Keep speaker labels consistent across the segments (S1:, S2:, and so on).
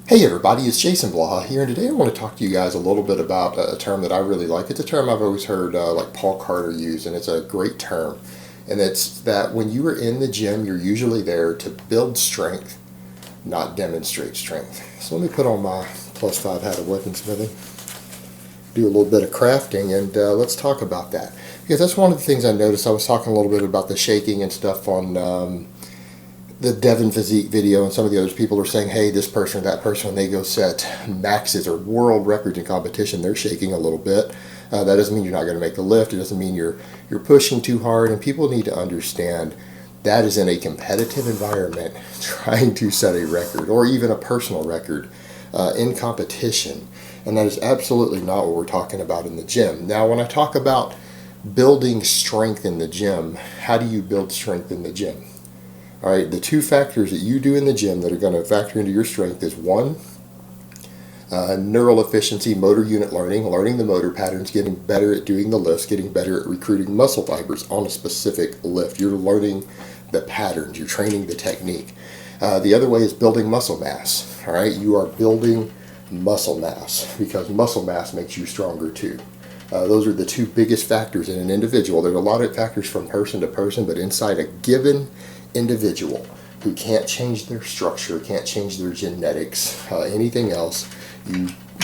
S1: Hey everybody, it's Jason Blaha here, and today I want to talk to you guys a little bit about a term that I really like. It's a term I've always heard like Paul Carter use, and it's a great term. And it's that when you are in the gym, you're usually there to build strength, not demonstrate strength. So let me put on my +5 hat of weaponsmithing, do a little bit of crafting, and let's talk about that. Because that's one of the things I noticed. I was talking a little bit about the shaking and stuff on the Devon Physique video, and some of the other people are saying, hey, this person or that person, when they go set maxes or world records in competition, they're shaking a little bit. That doesn't mean you're not going to make the lift. It doesn't mean you're pushing too hard, and people need to understand that is in a competitive environment trying to set a record or even a personal record in competition, and that is absolutely not what we're talking about in the gym. Now, when I talk about building strength in the gym, how do you build strength in the gym? All right, the two factors that you do in the gym that are going to factor into your strength is one, neural efficiency, motor unit learning the motor patterns, getting better at doing the lifts, getting better at recruiting muscle fibers on a specific lift. You're learning the patterns, you're training the technique. The other way is building muscle mass. All right, you are building muscle mass because muscle mass makes you stronger too. Those are the two biggest factors in an individual. There's a lot of factors from person to person, but inside a given individual who can't change their structure, can't change their genetics, anything else,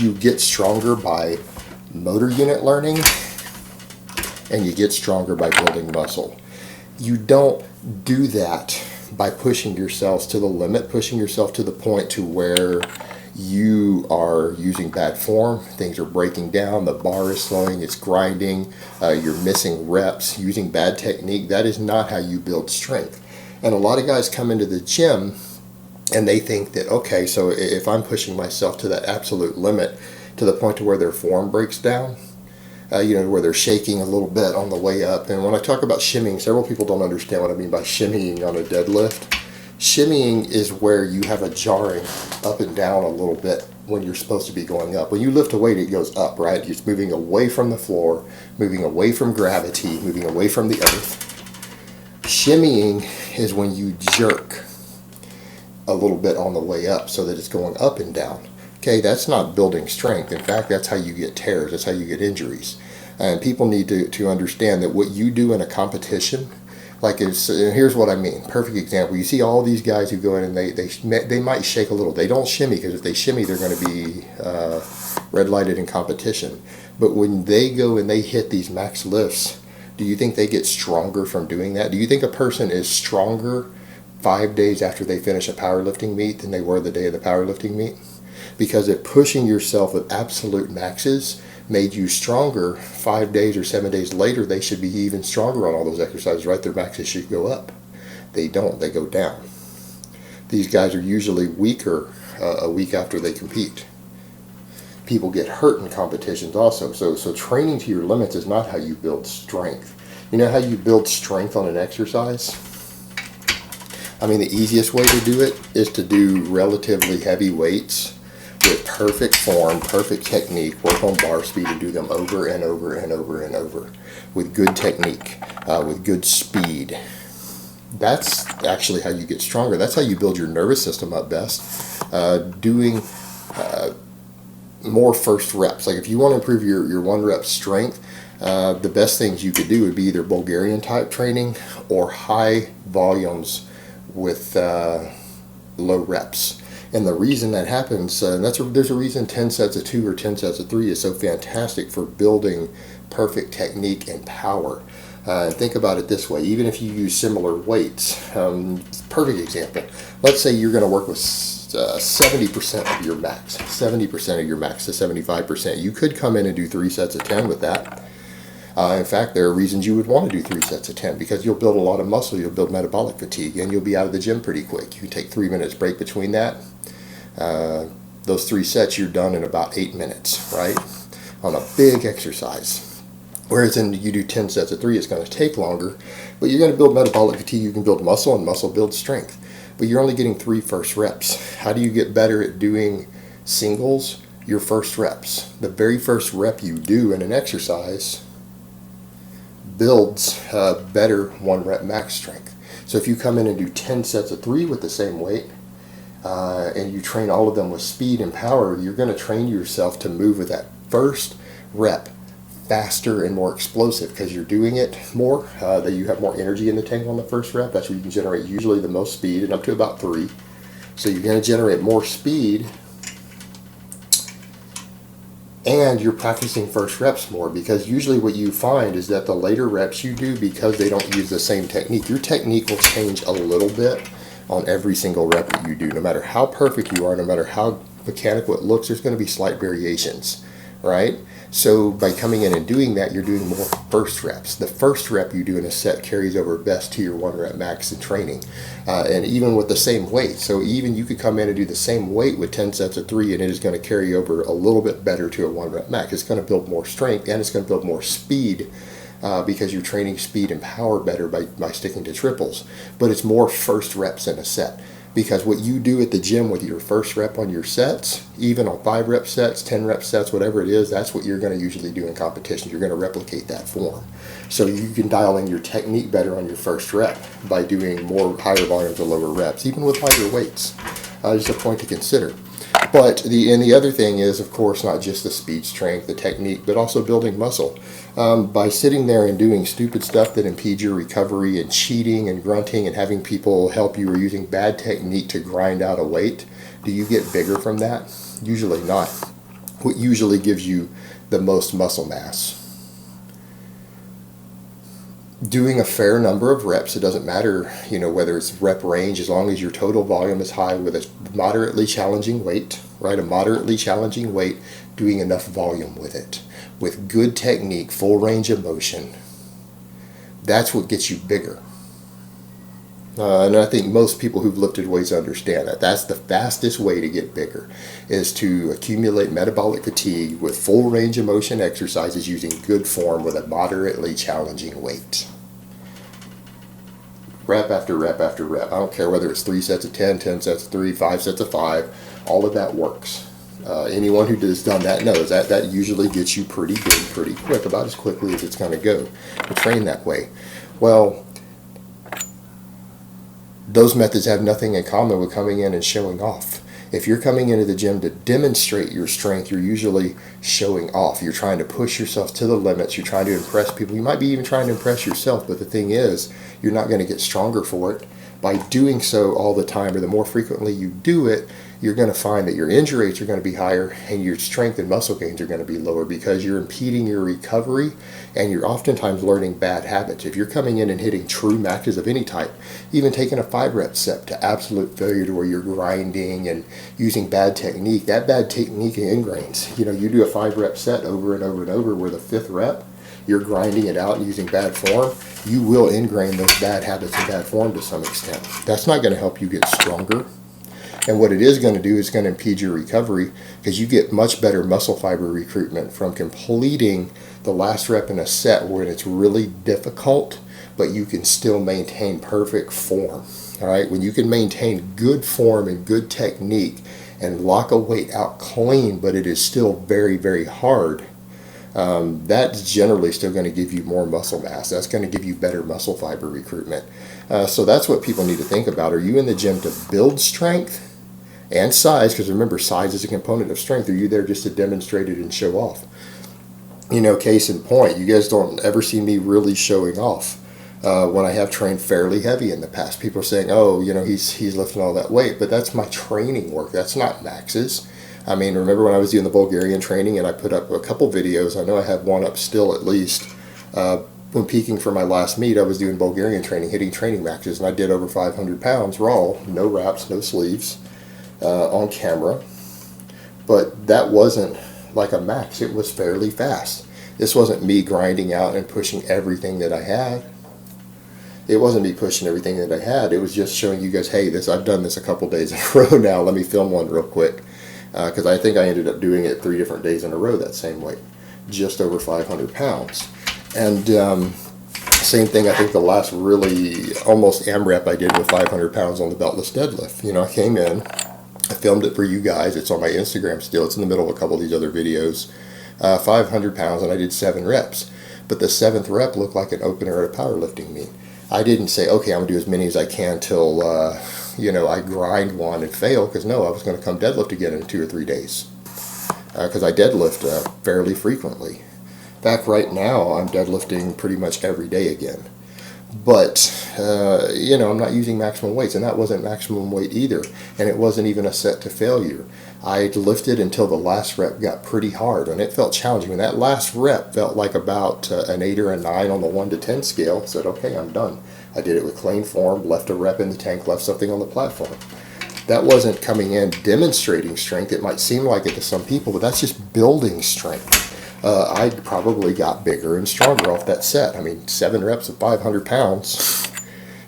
S1: you get stronger by motor unit learning, and you get stronger by building muscle. You don't do that by pushing yourselves to the limit, pushing yourself to the point to where you are using bad form, things are breaking down, the bar is slowing, it's grinding, you're missing reps, using bad technique. That is not how you build strength. And a lot of guys come into the gym and they think that, okay, so if I'm pushing myself to that absolute limit to the point to where their form breaks down, where they're shaking a little bit on the way up. And when I talk about shimmying, several people don't understand what I mean by shimmying on a deadlift. Shimmying is where you have a jarring up and down a little bit when you're supposed to be going up. When you lift a weight, it goes up, right? It's moving away from the floor, moving away from gravity, moving away from the earth. Shimmying is when you jerk a little bit on the way up so that it's going up and down. Okay, that's not building strength. In fact, that's how you get tears. That's how you get injuries. And people need to understand that what you do in a competition, here's what I mean. Perfect example. You see all these guys who go in and they might shake a little. They don't shimmy because if they shimmy, they're going to be red lighted in competition. But when they go and they hit these max lifts, do you think they get stronger from doing that? Do you think a person is stronger 5 days after they finish a powerlifting meet than they were the day of the powerlifting meet? Because if pushing yourself with absolute maxes made you stronger 5 days or 7 days later, they should be even stronger on all those exercises, right? Their maxes should go up. They don't, they go down. These guys are usually weaker a week after they compete. People get hurt in competitions also. So training to your limits is not how you build strength. You know how you build strength on an exercise? I mean, the easiest way to do it is to do relatively heavy weights with perfect form, perfect technique, work on bar speed and do them over and over and over and over with good technique, with good speed. That's actually how you get stronger. That's how you build your nervous system up best. Doing more first reps. Like if you want to improve your 1 rep strength, the best things you could do would be either Bulgarian type training or high volumes with low reps. And the reason that happens, there's a reason 10 sets of 2 or 10 sets of 3 is so fantastic for building perfect technique and power. Think about it this way, even if you use similar weights, perfect example, let's say you're going to work with 70% of your max, 70% of your max to 75%. You could come in and do 3 sets of 10 with that. In fact, there are reasons you would want to do 3 sets of 10 because you'll build a lot of muscle, you'll build metabolic fatigue, and you'll be out of the gym pretty quick. You can take 3 minutes break between that. Those 3 sets, you're done in about 8 minutes, right? On a big exercise. Whereas you do 10 sets of 3, it's going to take longer, but you're going to build metabolic fatigue, you can build muscle, and muscle builds strength. But you're only getting 3 first reps. How do you get better at doing singles? Your first reps. The very first rep you do in an exercise builds better 1 rep max strength. So if you come in and do 10 sets of 3 with the same weight, and you train all of them with speed and power, you're going to train yourself to move with that first rep faster and more explosive because you're doing it more, that you have more energy in the tank on the first rep. That's where you can generate usually the most speed, and up to about 3. So you're going to generate more speed, and you're practicing first reps more, because usually what you find is that the later reps you do, because they don't use the same technique, your technique will change a little bit on every single rep that you do. No matter how perfect you are, no matter how mechanical it looks, there's going to be slight variations, right? So by coming in and doing that, you're doing more first reps. The first rep you do in a set carries over best to your 1 rep max in training, and even with the same weight. So even you could come in and do the same weight with 10 sets of 3, and it is going to carry over a little bit better to a 1 rep max. It's going to build more strength, and it's going to build more speed, because you're training speed and power better by sticking to triples. But it's more first reps in a set. Because what you do at the gym with your first rep on your sets, even on 5 rep sets, 10 rep sets, whatever it is, that's what you're going to usually do in competition. You're going to replicate that form. So you can dial in your technique better on your first rep by doing more higher volumes or lower reps, even with lighter weights. Just a point to consider. But the other thing is, of course, not just the speed, strength, the technique, but also building muscle. By sitting there and doing stupid stuff that impedes your recovery, and cheating and grunting and having people help you, or using bad technique to grind out a weight, do you get bigger from that? Usually not. What usually gives you the most muscle mass? Doing a fair number of reps. It doesn't matter, whether it's rep range, as long as your total volume is high with a moderately challenging weight, right? A moderately challenging weight, doing enough volume with it, with good technique, full range of motion. That's what gets you bigger. And I think most people who've lifted weights understand that. That's the fastest way to get bigger, is to accumulate metabolic fatigue with full range of motion exercises using good form with a moderately challenging weight. Rep after rep after rep. I don't care whether it's 3 sets of 10, 10 sets of 3, 5 sets of 5. All of that works. Anyone who has done that knows that usually gets you pretty big pretty quick, about as quickly as it's going to go to train that way. Well, those methods have nothing in common with coming in and showing off. If you're coming into the gym to demonstrate your strength, you're usually showing off. You're trying to push yourself to the limits. You're trying to impress people. You might be even trying to impress yourself, but the thing is, you're not going to get stronger for it. By doing so all the time, or the more frequently you do it, you're going to find that your injury rates are going to be higher, and your strength and muscle gains are going to be lower, because you're impeding your recovery, and you're oftentimes learning bad habits. If you're coming in and hitting true maxes of any type, even taking a 5 rep set to absolute failure, to where you're grinding and using bad technique, that bad technique ingrains. You do a 5 rep set over and over and over, where the 5th rep, you're grinding it out and using bad form, you will ingrain those bad habits and bad form to some extent. That's not going to help you get stronger. And what it is going to do is going to impede your recovery, because you get much better muscle fiber recruitment from completing the last rep in a set when it's really difficult, but you can still maintain perfect form. All right, when you can maintain good form and good technique and lock a weight out clean, but it is still very, very hard, that's generally still going to give you more muscle mass. That's going to give you better muscle fiber recruitment. So that's what people need to think about. Are you in the gym to build strength and size? Because remember, size is a component of strength. Are you there just to demonstrate it and show off? Case in point, you guys don't ever see me really showing off when I have trained fairly heavy in the past. People are saying, oh, he's lifting all that weight, but that's my training work. That's not maxes. I mean, remember when I was doing the Bulgarian training, and I put up a couple videos, I know I have one up still at least, when peaking for my last meet, I was doing Bulgarian training, hitting training maxes, and I did over 500 pounds raw, no wraps, no sleeves, on camera. But that wasn't like a max. It was fairly fast. This wasn't me grinding out and pushing everything that I had. It wasn't me pushing everything that I had. It was just showing you guys, hey, I've done this a couple days in a row now. Let me film one real quick. Because I think I ended up doing it 3 different days in a row that same weight, just over 500 pounds. And same thing, I think the last really almost AMRAP I did with 500 pounds on the beltless deadlift. I came in, I filmed it for you guys. It's on my Instagram still. It's in the middle of a couple of these other videos. 500 pounds, and I did 7 reps. But the 7th rep looked like an opener at a powerlifting meet. I didn't say, okay, I'm going to do as many as I can till, I grind one and fail, because no, I was going to come deadlift again in 2 or 3 days. Because I deadlift fairly frequently. In fact, right now, I'm deadlifting pretty much every day again. But, I'm not using maximum weights, and that wasn't maximum weight either. And it wasn't even a set to failure. I lifted until the last rep got pretty hard, and it felt challenging. And that last rep felt like about an 8 or a 9 on the 1 to 10 scale. Said, okay, I'm done. I did it with clean form, left a rep in the tank, left something on the platform. That wasn't coming in demonstrating strength. It might seem like it to some people, but that's just building strength. I probably got bigger and stronger off that set. I mean, 7 reps of 500 pounds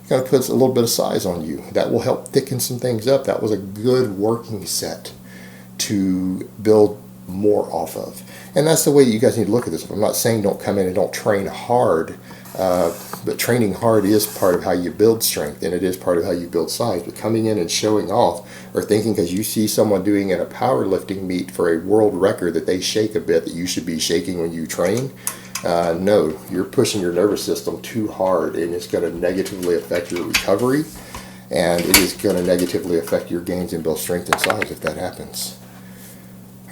S1: kind of puts a little bit of size on you. That will help thicken some things up. That was a good working set to build more off of. And that's the way you guys need to look at this. I'm not saying don't come in and don't train hard, but training hard is part of how you build strength, and it is part of how you build size. But coming in and showing off, or thinking because you see someone doing in a powerlifting meet for a world record that they shake a bit, that you should be shaking when you train, no, you're pushing your nervous system too hard, and it's going to negatively affect your recovery, and it is going to negatively affect your gains in both strength and size if that happens.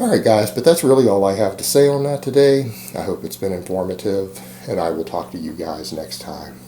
S1: Alright guys, but that's really all I have to say on that today. I hope it's been informative, and I will talk to you guys next time.